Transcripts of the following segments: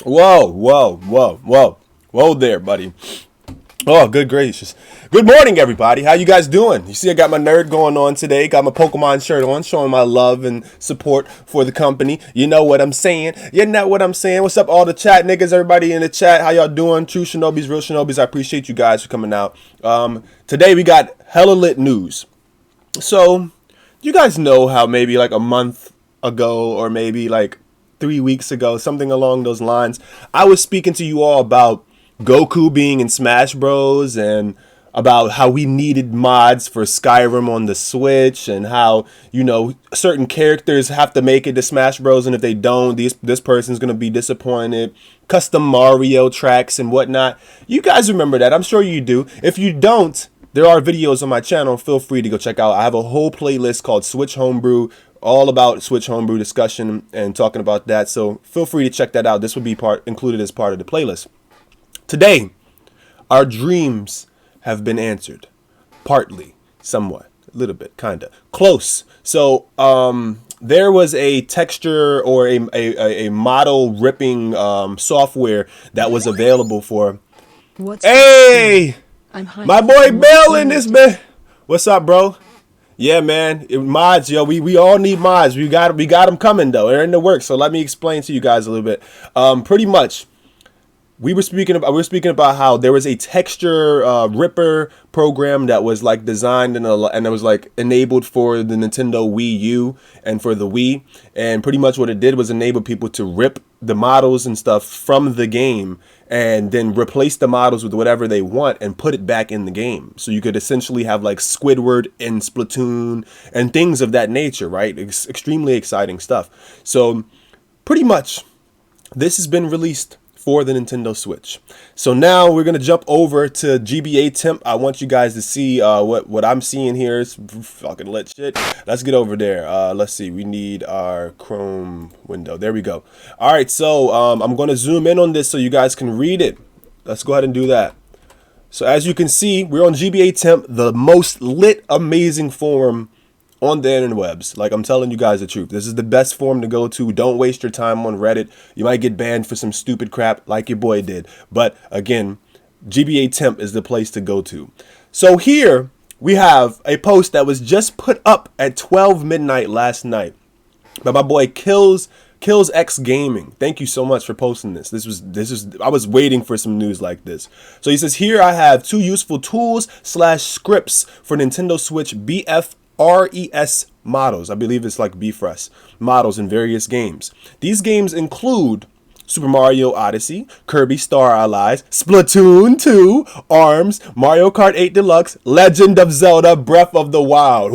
Whoa there, buddy. Oh, good gracious. Good morning, everybody. How you guys doing? You see I got my nerd going on today. Got my Pokemon shirt on, showing my love and support for the company. You know what I'm saying. What's up, all the chat niggas, everybody in the chat? How y'all doing? True Shinobis, real Shinobis. I appreciate you guys for coming out. Today we got hella lit news. So, you guys know how maybe like a month ago or maybe like 3 weeks ago, something along those lines, I was speaking to you all about Goku being in Smash Bros. And about how we needed mods for Skyrim on the Switch, and how, you know, certain characters have to make it to Smash Bros. And if they don't, this person's going to be disappointed. Custom Mario tracks and whatnot. You guys remember that. I'm sure you do. If you don't, there are videos on my channel. Feel free to go check out. I have a whole playlist called Switch Homebrew, all about Switch Homebrew discussion and talking about that. So feel free to check that out. This will be included as part of the playlist. Today, our dreams have been answered. Partly, somewhat, a little bit, kind of. Close. So, there was a texture or a model ripping software that was available for... Hey! My boy Bill in this, man. What's up, bro? Yeah, man. Mods, yo, we all need mods. We got them coming, though. They're in the works. So let me explain to you guys a little bit. Pretty much, we were speaking about how there was a texture ripper program that was like designed and it was like enabled for the Nintendo Wii U and for the Wii, and pretty much what it did was enable people to rip the models and stuff from the game and then replace the models with whatever they want and put it back in the game. So you could essentially have like Squidward in Splatoon and things of that nature, right? It's extremely exciting stuff. So pretty much this has been released for the Nintendo Switch. So now we're gonna jump over to GBA Temp. I want you guys to see what I'm seeing here. It's fucking lit shit. Let's get over there. Let's see. We need our Chrome window. There we go. All right. So I'm gonna zoom in on this so you guys can read it. Let's go ahead and do that. So as you can see, we're on GBA Temp, the most lit, amazing forum on the interwebs. Like, I'm telling you guys the truth. This is the best forum to go to. Don't waste your time on Reddit. You might get banned for some stupid crap like your boy did. But again, GBA Temp is the place to go to. So here we have a post that was just put up at 12 midnight last night by my boy Kills X Gaming. Thank you so much for posting this. This was I was waiting for some news like this. So he says, here I have 2 useful tools / scripts for Nintendo Switch BFRES models. I believe it's like BFRES models in various games. These games include Super Mario Odyssey, Kirby Star Allies, Splatoon 2, ARMS, Mario Kart 8 Deluxe, Legend of Zelda Breath of the Wild.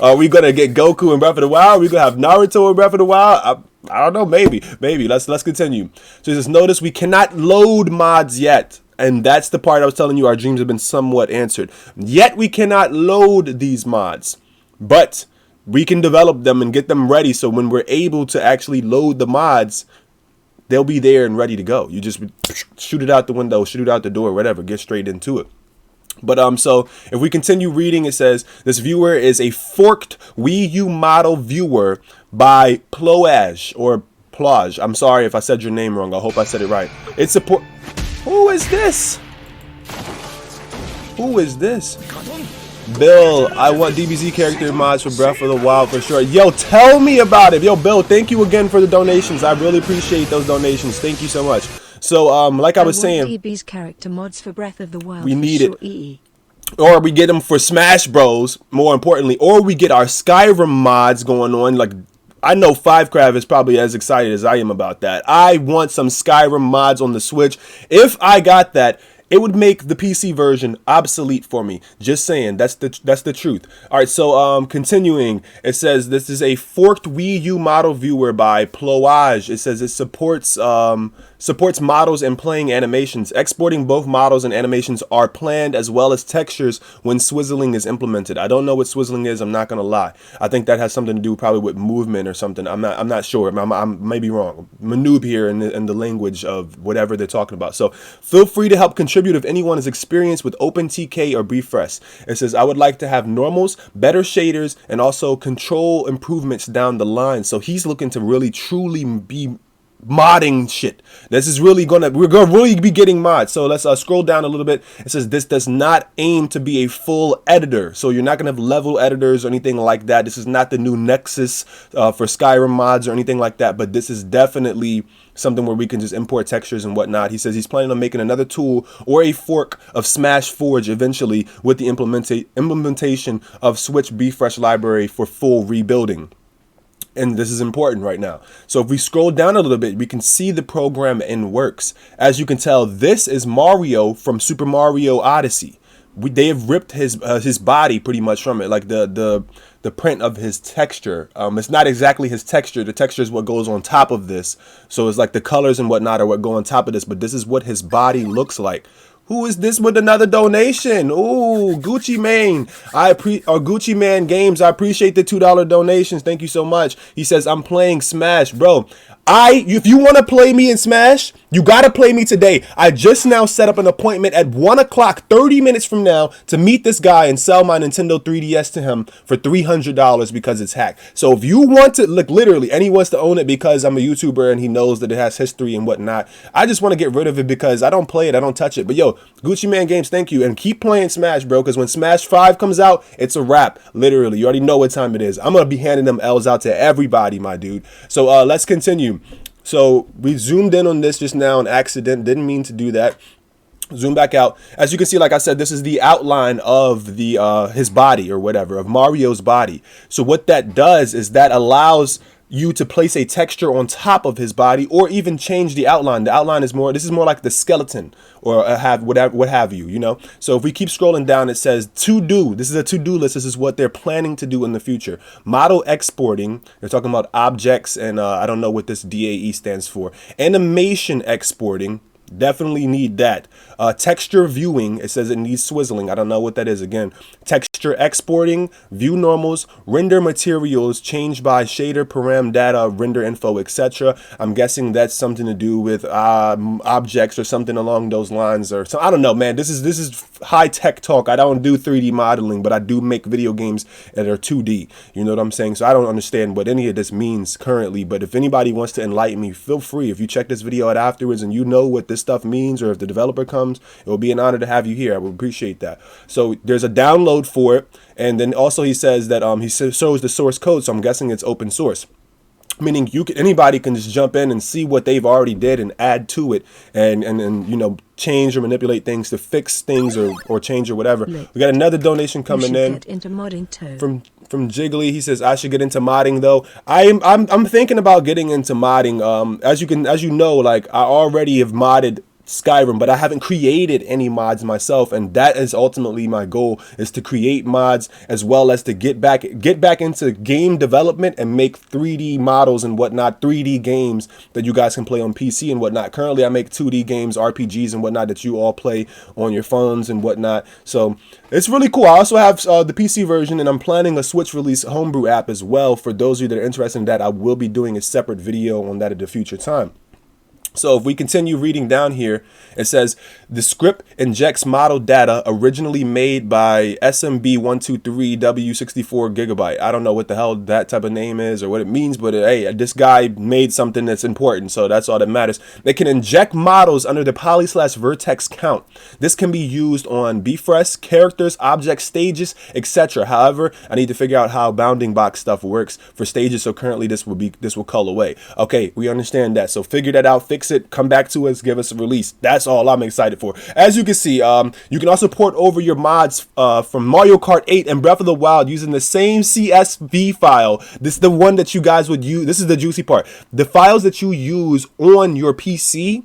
Are we gonna get Goku in Breath of the Wild? Are we gonna have Naruto in Breath of the Wild? I don't know. Maybe. Let's continue. So just notice we cannot load mods yet. And that's the part I was telling you our dreams have been somewhat answered. Yet we cannot load these mods. But we can develop them and get them ready so when we're able to actually load the mods, they'll be there and ready to go. You just shoot it out the window, shoot it out the door, whatever, get straight into it. But so if we continue reading, it says this viewer is a forked Wii U model viewer by Plage or Plage. I'm sorry if I said your name wrong. I hope I said it right. It's support. Who is this? Who is this? Bill, I want DBZ character mods for Breath of the Wild for sure. Yo, tell me about it. Yo, Bill, thank you again for the donations. I really appreciate those donations. Thank you so much. So, like I was saying, DB's character mods for Breath of the Wild. We need it. Or we get them for Smash Bros, more importantly, or we get our Skyrim mods going on. Like, I know Fivecraft is probably as excited as I am about that. I want some Skyrim mods on the Switch. If I got that, it would make the PC version obsolete for me. Just saying, that's the truth. All right, so continuing, it says this is a forked Wii U model viewer by Plage. It says it supports Supports models and playing animations. Exporting both models and animations are planned, as well as textures when swizzling is implemented. I don't know what swizzling is. I'm not gonna lie. I think that has something to do probably with movement or something. I'm not sure. I'm maybe wrong. I'm a noob here in the language of whatever they're talking about. So feel free to help contribute if anyone is experienced with OpenTK or BFresh. It says, I would like to have normals, better shaders, and also control improvements down the line. So he's looking to really truly be modding shit. This is really we're gonna really be getting mods. So let's scroll down a little bit. It says this does not aim to be a full editor, so you're not gonna have level editors or anything like that. This is not the new Nexus for Skyrim mods or anything like that, but this is definitely something where we can just import textures and whatnot. He says he's planning on making another tool or a fork of Smash Forge eventually with the implementation of Switch BFresh library for full rebuilding. And this is important right now. So if we scroll down a little bit, we can see the program in works. As you can tell, this is Mario from Super Mario Odyssey. They have ripped his body pretty much from it, like the print of his texture. It's not exactly his texture. The texture is what goes on top of this. So it's like the colors and whatnot are what go on top of this. But this is what his body looks like. Who is this with another donation? Ooh, Gucci Mane. Gucci Man Games. I appreciate the $2 donations. Thank you so much. He says, I'm playing Smash. Bro, if you want to play me in Smash, you got to play me today. I just now set up an appointment at 1 o'clock, 30 minutes from now, to meet this guy and sell my Nintendo 3DS to him for $300 because it's hacked. So if you want to, look, literally, and he wants to own it because I'm a YouTuber and he knows that it has history and whatnot. I just want to get rid of it because I don't play it. I don't touch it. But yo, Gucci Man Games, thank you. And keep playing Smash, bro, because when Smash 5 comes out, it's a wrap. Literally, you already know what time it is. I'm going to be handing them L's out to everybody, my dude. So let's continue. So we zoomed in on this just now on accident. Didn't mean to do that. Zoom back out. As you can see, like I said, this is the outline of the his body or whatever, of Mario's body. So what that does is that allows you to place a texture on top of his body or even change the outline. The outline is this is more like the skeleton or what have you, you know? So if we keep scrolling down, it says to do. This is a to-do list. This is what they're planning to do in the future. Model exporting. They're talking about objects and I don't know what this DAE stands for. Animation exporting. Definitely need that. Texture viewing, it says it needs swizzling. I don't know what that is. Again, texture exporting, view normals, render materials, change by shader, param data, render info, etc. I'm guessing that's something to do with objects or something along those lines, or so. I don't know, man. This is high tech talk. I don't do 3D modeling, but I do make video games that are 2D. You know what I'm saying? So I don't understand what any of this means currently. But if anybody wants to enlighten me, feel free. If you check this video out afterwards and you know what this stuff means, or if the developer comes, it will be an honor to have you here. I would appreciate that. So there's a download for it, and then also he says that he shows the source code, so I'm guessing it's open source, meaning anybody can just jump in and see what they've already did and add to it and you know, change or manipulate things to fix things or change or whatever. Look, we got another donation coming in get into modding too. from Jiggly. He says I should get into modding though. I'm thinking about getting into modding. As you know, like I already have modded Skyrim, but I haven't created any mods myself, and that is ultimately my goal, is to create mods as well as to get back into game development and make 3D models and whatnot, 3D games that you guys can play on PC and whatnot. Currently I make 2D games, RPGs and whatnot that you all play on your phones and whatnot, so it's really cool. I also have the PC version, and I'm planning a Switch release homebrew app as well. For those of you that are interested in that, I will be doing a separate video on that at a future time. So if we continue reading down here, it says the script injects model data originally made by SMB123W64GB. I don't know what the hell that type of name is or what it means, but hey, this guy made something that's important, so that's all that matters. They can inject models under the poly/vertex count. This can be used on BFresh, characters, objects, stages, etc. However, I need to figure out how bounding box stuff works for stages, so currently this will cull away. Okay, we understand that, so figure that out, fix it, come back to us, give us a release. That's all I'm excited for. As you can see, you can also port over your mods from Mario Kart 8 and Breath of the Wild using the same CSV file. This is the one that you guys would use. This is the juicy part. The files that you use on your PC,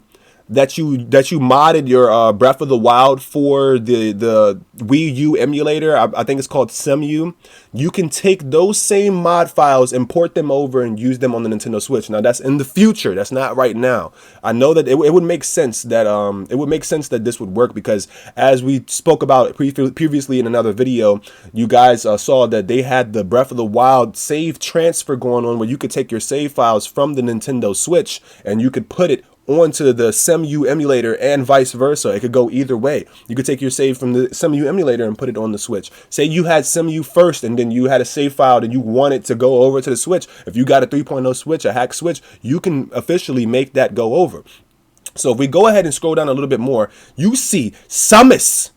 that you modded your Breath of the Wild for the Wii U emulator, I think it's called SimU, you can take those same mod files, import them over, and use them on the Nintendo Switch. Now that's in the future. That's not right now. I know that it would make sense that this would work, because as we spoke about previously in another video, you guys saw that they had the Breath of the Wild save transfer going on, where you could take your save files from the Nintendo Switch and you could put it onto the SimU emulator, and vice versa. It could go either way. You could take your save from the SimU emulator and put it on the Switch. Say you had SimU first and then you had a save file and you want it to go over to the Switch. If you got a 3.0 Switch, a hack Switch, you can officially make that go over. So if we go ahead and scroll down a little bit more, you see Samus,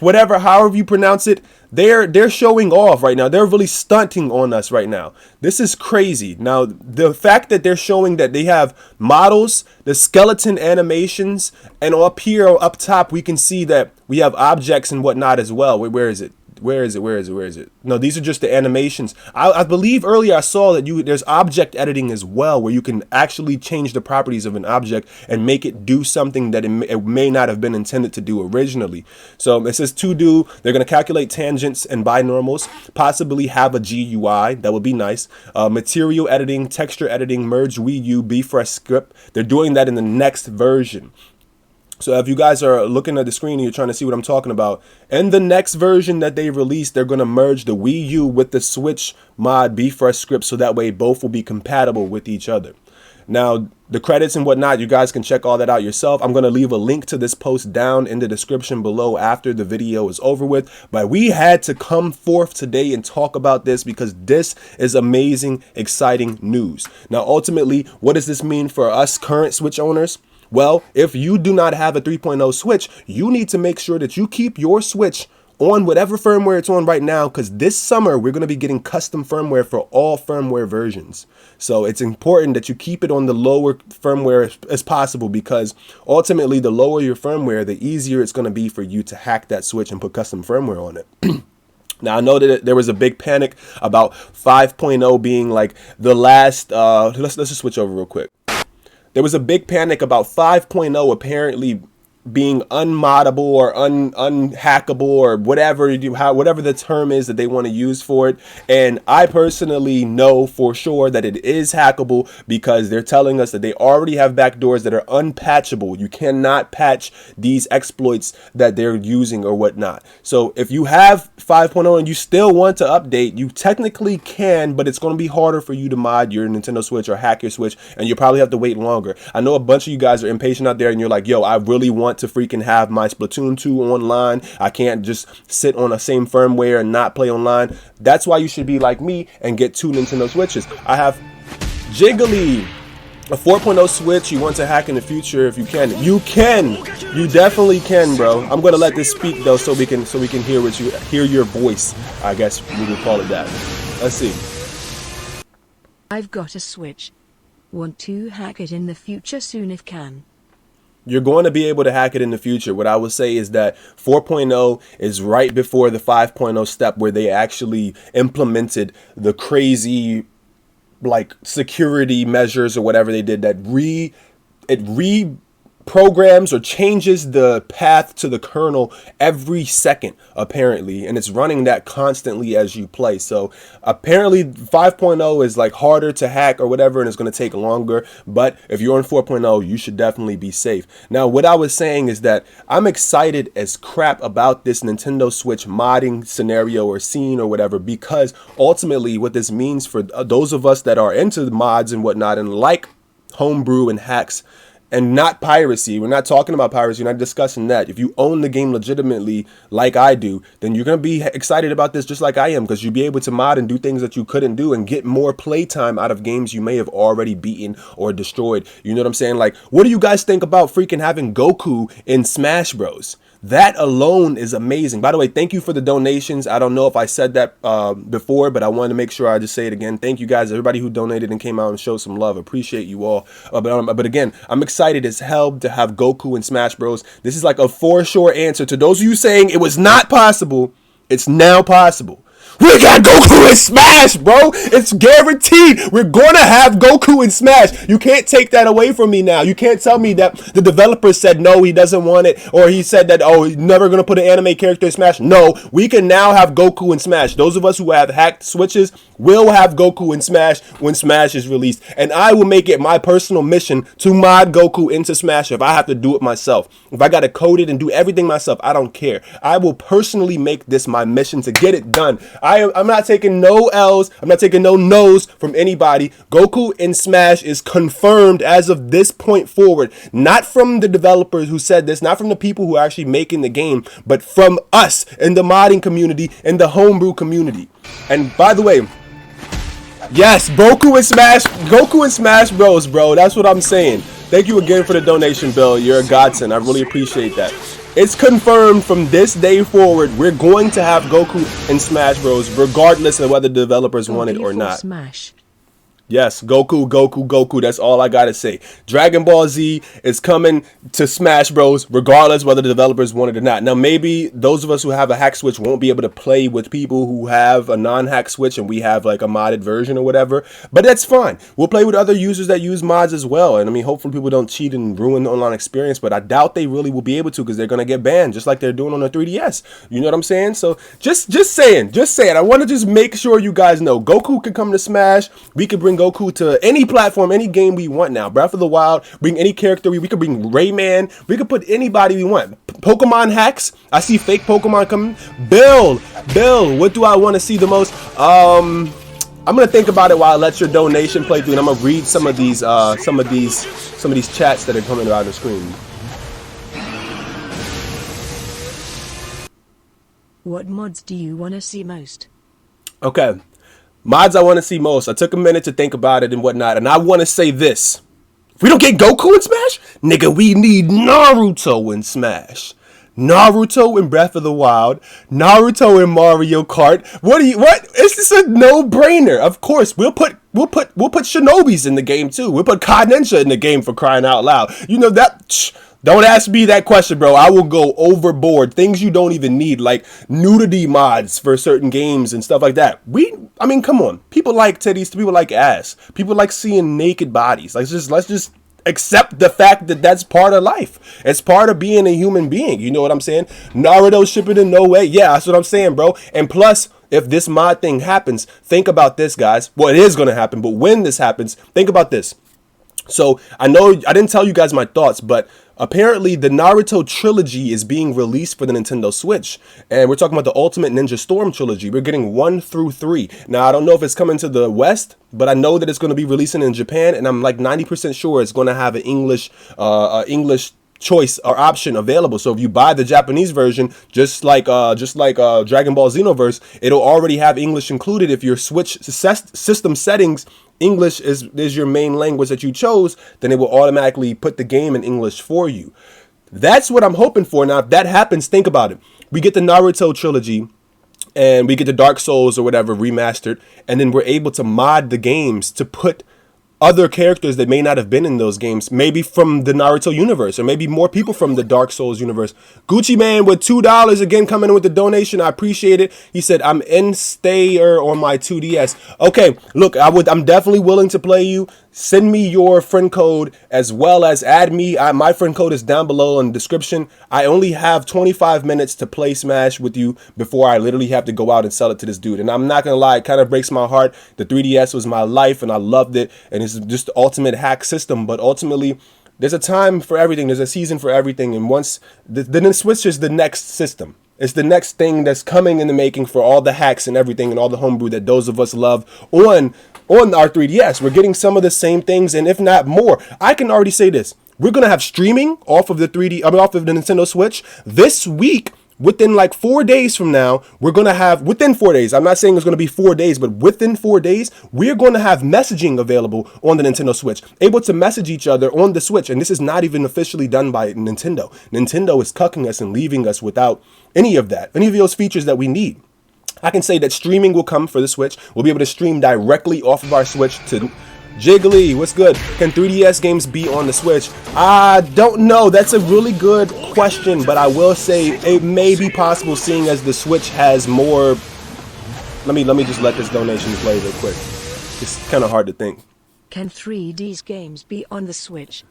whatever, however you pronounce it, they're showing off right now. They're really stunting on us right now. This is crazy. Now, the fact that they're showing that they have models, the skeleton animations, and up here, up top, we can see that we have objects and whatnot as well. Where is it? Where is it? No, these are just the animations. I believe earlier I saw that there's object editing as well, where you can actually change the properties of an object and make it do something that it may not have been intended to do originally. So it says to do, they're going to calculate tangents and binormals, possibly have a GUI. That would be nice. Material editing, texture editing, merge Wii U, bfresh script. They're doing that in the next version. So if you guys are looking at the screen and you're trying to see what I'm talking about, in the next version that they release, they're going to merge the Wii U with the Switch mod bfresh script, so that way both will be compatible with each other. Now, the credits and whatnot, you guys can check all that out yourself. I'm going to leave a link to this post down in the description below after the video is over with. But we had to come forth today and talk about this because this is amazing, exciting news. Now, ultimately, what does this mean for us current Switch owners? Well, if you do not have a 3.0 Switch, you need to make sure that you keep your Switch on whatever firmware it's on right now, because this summer we're going to be getting custom firmware for all firmware versions. So it's important that you keep it on the lower firmware as possible, because ultimately the lower your firmware, the easier it's going to be for you to hack that Switch and put custom firmware on it. Now, I know that there was a big panic about 5.0 being like the last, let's just switch over real quick. There was a big panic about 5.0 apparently being unmoddable or unhackable or whatever the term is that they want to use for it. And I personally know for sure that it is hackable, because they're telling us that they already have backdoors that are unpatchable. You cannot patch these exploits that they're using or whatnot. So if you have 5.0 and you still want to update, you technically can, but it's going to be harder for you to mod your Nintendo Switch or hack your Switch, and you probably have to wait longer. I know a bunch of you guys are impatient out there and you're like, yo, I really want to freaking have my Splatoon 2 online. I can't just sit on the same firmware and not play online. That's why you should be like me and get 2 Nintendo Switches. I have Jiggly, a 4.0 Switch. You want to hack in the future if you can. You can. You definitely can, bro. I'm gonna let this speak though, so we can hear your voice. I guess we would call it that. Let's see. I've got a Switch. Want to hack it in the future soon if can. You're going to be able to hack it in the future. What I would say is that 4.0 is right before the 5.0 step, where they actually implemented the crazy like security measures or whatever they did that reprograms or changes the path to the kernel every second, apparently, and it's running that constantly as you play. So apparently 5.0 is like harder to hack or whatever, and it's going to take longer, but if you're on 4.0, you should definitely be safe. Now, what I was saying is that I'm excited as crap about this Nintendo Switch modding scenario or scene or whatever, because ultimately what this means for those of us that are into the mods and whatnot and like homebrew and hacks, and not piracy. We're not talking about piracy. We're not discussing that. If you own the game legitimately like I do, then you're going to be excited about this just like I am, because you'll be able to mod and do things that you couldn't do and get more playtime out of games you may have already beaten or destroyed. You know what I'm saying? Like, what do you guys think about freaking having Goku in Smash Bros? That alone is amazing. By the way, thank you for the donations. I don't know if I said that before, but I wanted to make sure I just say it again. Thank you guys, everybody who donated and came out and showed some love. Appreciate you all. But again, I'm excited as hell to have Goku in Smash Bros. This is like a for sure answer to those of you saying it was not possible. It's now possible. We got Goku in Smash, bro. It's guaranteed. We're gonna have Goku in Smash. You can't take that away from me now. You can't tell me that the developer said no, he doesn't want it, or he said that, oh, he's never gonna put an anime character in Smash. No, we can now have Goku in Smash. Those of us who have hacked Switches will have Goku in Smash when Smash is released. And I will make it my personal mission to mod Goku into Smash if I have to do it myself. If I gotta code it and do everything myself, I don't care. I will personally make this my mission to get it done. I'm not taking no L's. I'm not taking no no's from anybody. Goku in Smash is confirmed as of this point forward. Not from the developers who said this, not from the people who are actually making the game, but from us in the modding community, in the homebrew community. And by the way, yes, Goku in Smash Bros, bro. That's what I'm saying. Thank you again for the donation, Bill. You're a godsend. I really appreciate that. It's confirmed from this day forward, we're going to have Goku in Smash Bros, regardless of whether the developers want it or not. Smash. Yes, Goku, Goku, Goku. That's all I gotta say. Dragon Ball Z is coming to Smash Bros. Regardless whether the developers want it or not. Now, maybe those of us who have a hack Switch won't be able to play with people who have a non-hack Switch and we have like a modded version or whatever. But that's fine. We'll play with other users that use mods as well. And I mean, hopefully people don't cheat and ruin the online experience. But I doubt they really will be able to because they're gonna get banned, just like they're doing on the 3DS. You know what I'm saying? So just saying. I want to just make sure you guys know Goku can come to Smash. We could bring Goku to any platform, any game we want now. Breath of the Wild, bring any character. We could bring Rayman. We could put anybody we want. Pokemon hacks. I see fake Pokemon coming. Bill, what do I want to see the most? I'm gonna think about it while I let your donation play through, and I'm gonna read some of these chats that are coming out on the screen. What mods do you want to see most? Okay. Mods I want to see most. I took a minute to think about it and whatnot, and I want to say this. If we don't get Goku in Smash, nigga, we need Naruto in Smash. Naruto in Breath of the Wild. Naruto in Mario Kart. What? It's just a no-brainer. Of course, we'll put Shinobis in the game too. We'll put KaNinja in the game, for crying out loud. You know that... Don't ask me that question, bro. I will go overboard. Things you don't even need, like nudity mods for certain games and stuff like that. I mean, come on. People like titties. People like ass. People like seeing naked bodies. Let's just accept the fact that that's part of life. It's part of being a human being. You know what I'm saying? Naruto shipping in no way. Yeah, that's what I'm saying, bro. And plus, if this mod thing happens, think about this, guys. Well, it is going to happen, but when this happens, think about this. So I know I didn't tell you guys my thoughts, but apparently the Naruto trilogy is being released for the Nintendo Switch. And we're talking about the Ultimate Ninja Storm trilogy. We're getting 1 through 3. Now, I don't know if it's coming to the West, but I know that it's going to be releasing in Japan. And I'm like 90% sure it's going to have an English choice or option available. So if you buy the Japanese version, just like Dragon Ball Xenoverse, it'll already have English included. If your Switch system settings English is your main language that you chose, then it will automatically put the game in English for you. That's what I'm hoping for. Now, if that happens, think about it. We get the Naruto trilogy and we get the Dark Souls or whatever remastered, and then we're able to mod the games to put other characters that may not have been in those games, maybe from the Naruto universe, or maybe more people from the Dark Souls universe. Gucci Man with $2 again coming in with the donation. I appreciate it. He said, I'm in stayer on my 2DS. Okay, look, I'm definitely willing to play you. Send me your friend code as well as add me. My friend code is down below in the description. I only have 25 minutes to play Smash with you before I literally have to go out and sell it to this dude. And I'm not going to lie, it kind of breaks my heart. The 3DS was my life and I loved it. And it's just the ultimate hack system. But ultimately, there's a time for everything. There's a season for everything. And once the Switch is the next system. It's the next thing that's coming in the making for all the hacks and everything and all the homebrew that those of us love on our 3DS. We're getting some of the same things, and if not more. I can already say this. We're going to have streaming off of the Nintendo Switch this week. Within like 4 days from now, we're going to have, within 4 days, I'm not saying it's going to be 4 days, but within 4 days, we're going to have messaging available on the Nintendo Switch, able to message each other on the Switch. And this is not even officially done by Nintendo. Nintendo is cucking us and leaving us without any of those features that we need. I can say that streaming will come for the Switch. We'll be able to stream directly off of our Switch to Jiggly. What's good? Can 3DS games be on the Switch? I don't know. That's a really good question, but I will say it may be possible seeing as the Switch has more Let me just let this donation play real quick. It's kind of hard to think. Can 3D's games be on the Switch?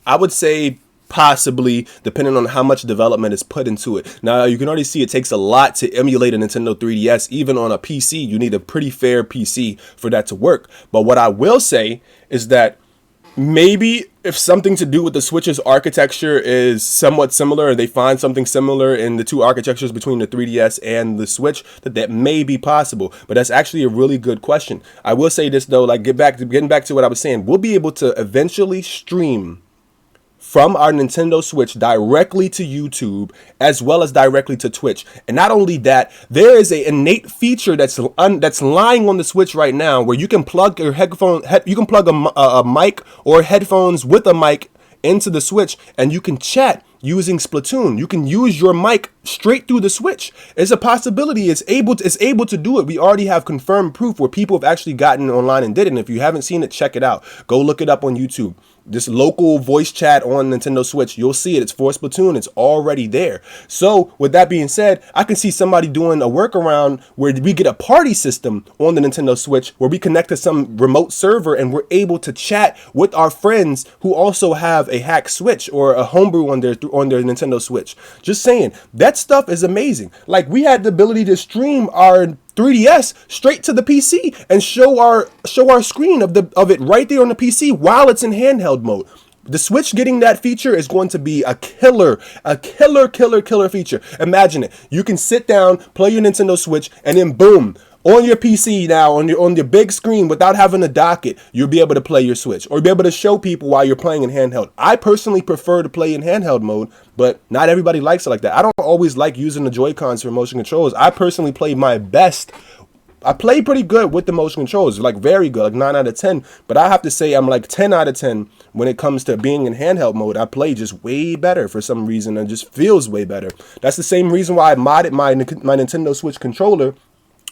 I would say possibly, depending on how much development is put into it. Now, you can already see it takes a lot to emulate a Nintendo 3DS. Even on a PC, you need a pretty fair PC for that to work. But what I will say is that maybe if something to do with the Switch's architecture is somewhat similar, and they find something similar in the two architectures between the 3DS and the Switch, that may be possible. But that's actually a really good question. I will say this though, like getting back to what I was saying, we'll be able to eventually stream from our Nintendo Switch directly to YouTube as well as directly to Twitch. And not only that, there is an innate feature that's lying on the Switch right now where you can plug your you can plug a mic or headphones with a mic into the Switch, and you can chat using Splatoon. You can use your mic straight through the Switch. It's a possibility. It's able to do it. We already have confirmed proof where people have actually gotten online and did it. And if you haven't seen it, check it out. Go look it up on YouTube. This local voice chat on Nintendo Switch, you'll see it. It's for Splatoon. It's already there. So with that being said, I can see somebody doing a workaround where we get a party system on the Nintendo Switch where we connect to some remote server and we're able to chat with our friends who also have a hack Switch or a homebrew on their Nintendo Switch. Just saying, that stuff is amazing. Like, we had the ability to stream our 3DS straight to the PC and show our screen of it right there on the PC while it's in handheld mode. The Switch getting that feature is going to be a killer feature. Imagine it. You can sit down, play your Nintendo Switch, and then boom, on your PC now, on your big screen, without having to dock it, you'll be able to play your Switch or be able to show people while you're playing in handheld. I personally prefer to play in handheld mode, but not everybody likes it like that. I don't always like using the Joy-Cons for motion controls. I personally play my best. I play pretty good with the motion controls, like very good, like 9 out of 10. But I have to say I'm like 10 out of 10 when it comes to being in handheld mode. I play just way better for some reason and just feels way better. That's the same reason why I modded my Nintendo Switch controller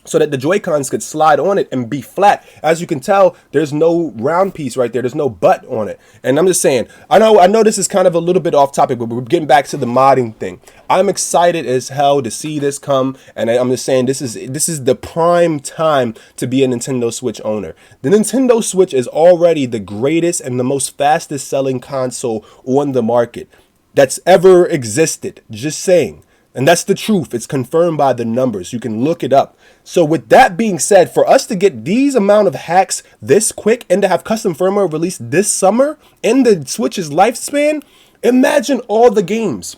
so that the Joy-Cons could slide on it and be flat. As you can tell, there's no round piece right there. There's no butt on it. And I'm just saying, I know this is kind of a little bit off topic, but we're getting back to the modding thing. I'm excited as hell to see this come, and I'm just saying this is the prime time to be a Nintendo Switch owner. The Nintendo Switch is already the greatest and the most fastest selling console on the market that's ever existed. Just saying. And that's the truth. It's confirmed by the numbers. You can look it up. So with that being said, for us to get these amount of hacks this quick and to have custom firmware released this summer in the Switch's lifespan, imagine all the games.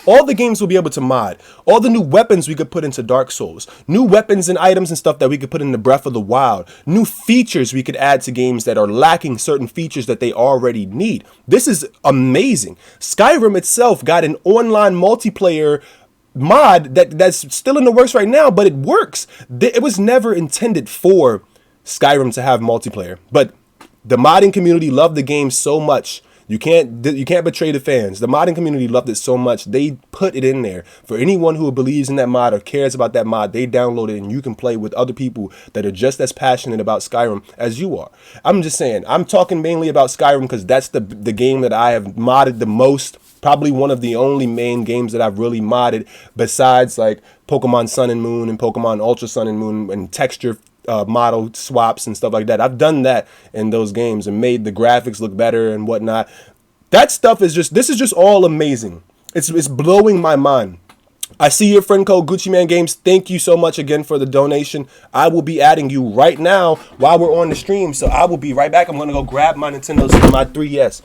All the games we'll be able to mod. All the new weapons we could put into Dark Souls. New weapons and items and stuff that we could put into Breath of the Wild. New features we could add to games that are lacking certain features that they already need. This is amazing. Skyrim itself got an online multiplayer mod that's still in the works right now, but it works. It was never intended for Skyrim to have multiplayer, but the modding community loved the game so much. You can't betray the fans. The modding community loved it so much, they put it in there. For anyone who believes in that mod or cares about that mod, they download it and you can play with other people that are just as passionate about Skyrim as you are. I'm just saying, I'm talking mainly about Skyrim because that's the game that I have modded the most. Probably one of the only main games that I've really modded besides like Pokemon Sun and Moon and Pokemon Ultra Sun and Moon and texture model swaps and stuff like that. I've done that in those games and made the graphics look better and whatnot. That stuff is this is just all amazing. It's blowing my mind. I see your friend code Gucci Man Games. Thank you so much again for the donation. I will be adding you right now while we're on the stream. So I will be right back. I'm going to go grab my Nintendo Switch, my 3DS.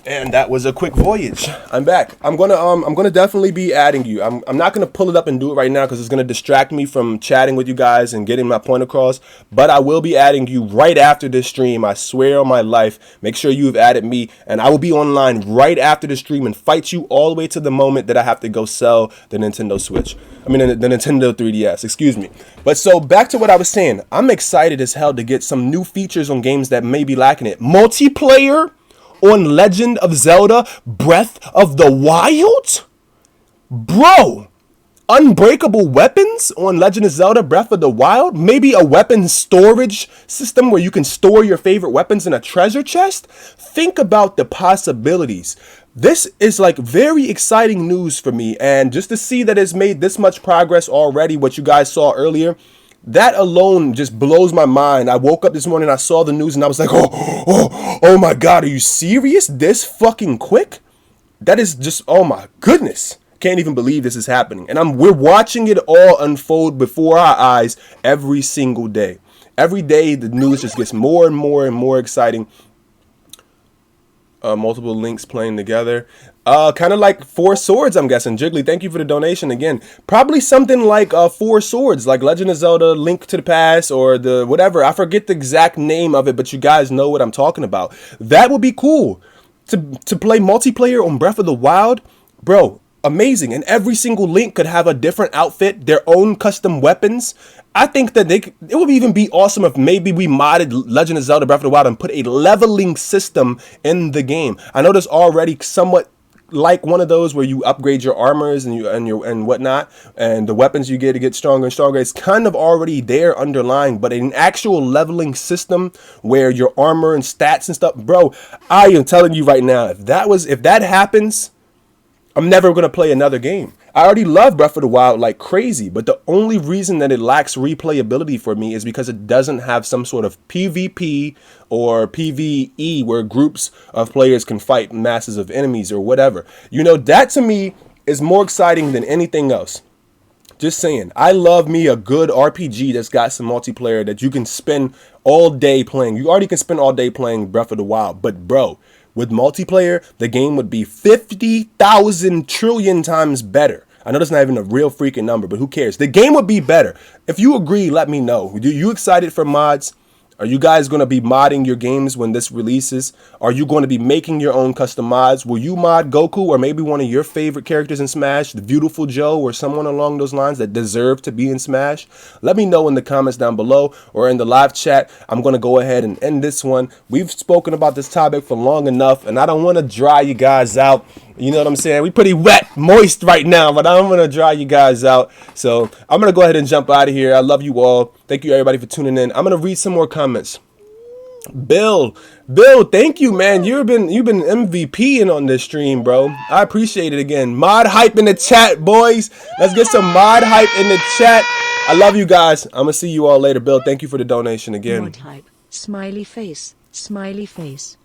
And that was a quick voyage. I'm back. I'm gonna definitely be adding you. I'm not gonna pull it up and do it right now because it's gonna distract me from chatting with you guys and getting my point across. But I will be adding you right after this stream. I swear on my life. Make sure you've added me, and I will be online right after the stream and fight you all the way to the moment that I have to go sell the Nintendo Switch. I mean the Nintendo 3DS. Excuse me. But so back to what I was saying. I'm excited as hell to get some new features on games that may be lacking it. Multiplayer on Legend of Zelda Breath of the Wild? Bro, unbreakable weapons on Legend of Zelda Breath of the Wild? Maybe a weapon storage system where you can store your favorite weapons in a treasure chest? Think about the possibilities. This is like very exciting news for me, and just to see that it's made this much progress already, what you guys saw earlier, that alone just blows my mind. I woke up this morning, I saw the news, and I was like, oh my God, are you serious? This fucking quick? That is just, oh my goodness. Can't even believe this is happening. And we're watching it all unfold before our eyes every single day. Every day the news just gets more and more and more exciting. Multiple links playing together. Kind of like Four Swords, I'm guessing. Jiggly, thank you for the donation again. Probably something like Four Swords, like Legend of Zelda Link to the Past, or the whatever. I forget the exact name of it, but you guys know what I'm talking about. That would be cool to play multiplayer on Breath of the Wild. Bro, amazing. And every single Link could have a different outfit, their own custom weapons. I think that it would even be awesome if maybe we modded Legend of Zelda Breath of the Wild and put a leveling system in the game. I know there's already somewhat like one of those where you upgrade your armors and whatnot, and the weapons you get to get stronger and stronger. It's kind of already there underlying, but an actual leveling system where your armor and stats and stuff, bro, I am telling you right now, if that happens, I'm never going to play another game. I already love Breath of the Wild like crazy, but the only reason that it lacks replayability for me is because it doesn't have some sort of PvP or PvE where groups of players can fight masses of enemies or whatever. You know, that to me is more exciting than anything else. Just saying, I love me a good RPG that's got some multiplayer that you can spend all day playing. You already can spend all day playing Breath of the Wild, but bro, with multiplayer, the game would be 50,000 trillion times better. I know that's not even a real freaking number, but who cares? The game would be better. If you agree, let me know. Are you excited for mods? Are you guys going to be modding your games when this releases? Are you going to be making your own custom mods? Will you mod Goku or maybe one of your favorite characters in Smash, the Beautiful Joe or someone along those lines that deserve to be in Smash? Let me know in the comments down below or in the live chat. I'm going to go ahead and end this one. We've spoken about this topic for long enough, and I don't want to dry you guys out. You know what I'm saying? We pretty wet, moist right now, but I'm going to dry you guys out. So I'm going to go ahead and jump out of here. I love you all. Thank you, everybody, for tuning in. I'm going to read some more comments. Bill, thank you, man. You've been MVPing on this stream, bro. I appreciate it again. Mod hype in the chat, boys. Let's get some mod hype in the chat. I love you guys. I'm going to see you all later. Bill, thank you for the donation again. Mod hype. Smiley face. Smiley face.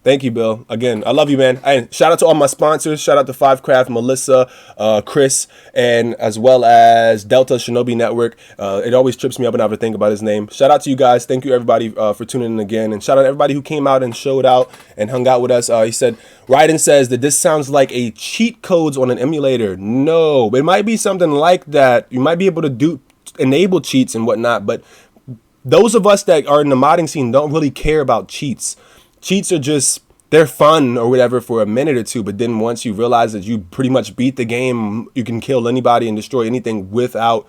Thank you, Bill. Again, I love you, man. And shout out to all my sponsors. Shout out to Five Craft, Melissa, Chris, and as well as Delta Shinobi Network. It always trips me up when I have to think about his name. Shout out to you guys. Thank you, everybody, for tuning in again. And shout out to everybody who came out and showed out and hung out with us. He said, Ryden says that this sounds like a cheat codes on an emulator. No, it might be something like that. You might be able to enable cheats and whatnot, but those of us that are in the modding scene don't really care about cheats. Cheats are just, they're fun or whatever for a minute or two, but then once you realize that you pretty much beat the game, you can kill anybody and destroy anything without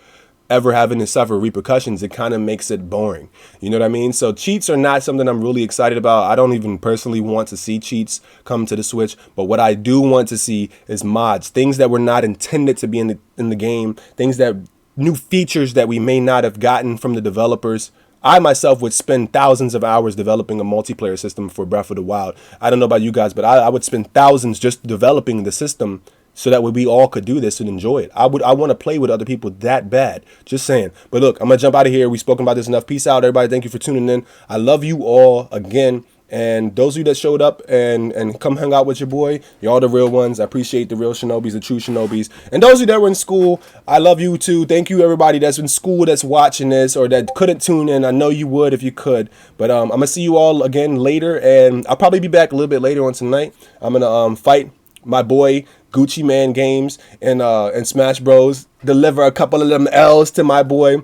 ever having to suffer repercussions, it kind of makes it boring. You know what I mean? So cheats are not something I'm really excited about. I don't even personally want to see cheats come to the Switch, but what I do want to see is mods, things that were not intended to be in the game, things that, new features that we may not have gotten from the developers. I myself would spend thousands of hours developing a multiplayer system for Breath of the Wild. I don't know about you guys, but I would spend thousands just developing the system so that way we all could do this and enjoy it. I want to play with other people that bad. Just saying. But look, I'm going to jump out of here. We've spoken about this enough. Peace out, everybody. Thank you for tuning in. I love you all again. And those of you that showed up and come hang out with your boy, y'all the real ones. I appreciate the real Shinobis, the true Shinobis. And those of you that were in school, I love you too. Thank you, everybody that's in school that's watching this or that couldn't tune in. I know you would if you could. But I'm going to see you all again later. And I'll probably be back a little bit later on tonight. I'm going to fight my boy Gucci Man Games and Smash Bros. Deliver a couple of them L's to my boy.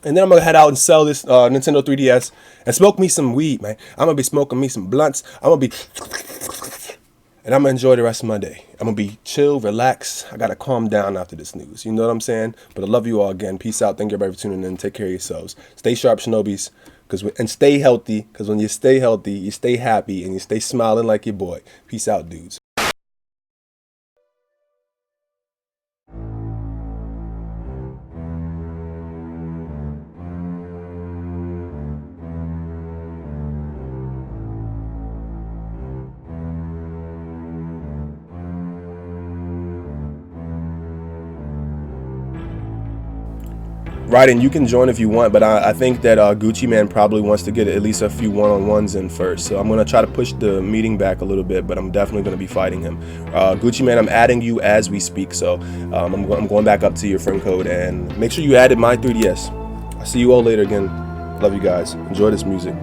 And then I'm going to head out and sell this Nintendo 3DS and smoke me some weed, man. I'm going to be smoking me some blunts. And I'm going to enjoy the rest of my day. I'm going to be chill, relax. I got to calm down after this news. You know what I'm saying? But I love you all again. Peace out. Thank you everybody for tuning in. Take care of yourselves. Stay sharp, Shinobis. And stay healthy. Because when you stay healthy, you stay happy and you stay smiling like your boy. Peace out, dudes. Raiden, you can join if you want, but I think that Gucci Man probably wants to get at least a few one-on-ones in first. So I'm going to try to push the meeting back a little bit, but I'm definitely going to be fighting him. Gucci Man, I'm adding you as we speak. So I'm going back up to your friend code, and make sure you added my 3DS. I'll see you all later again. Love you guys. Enjoy this music.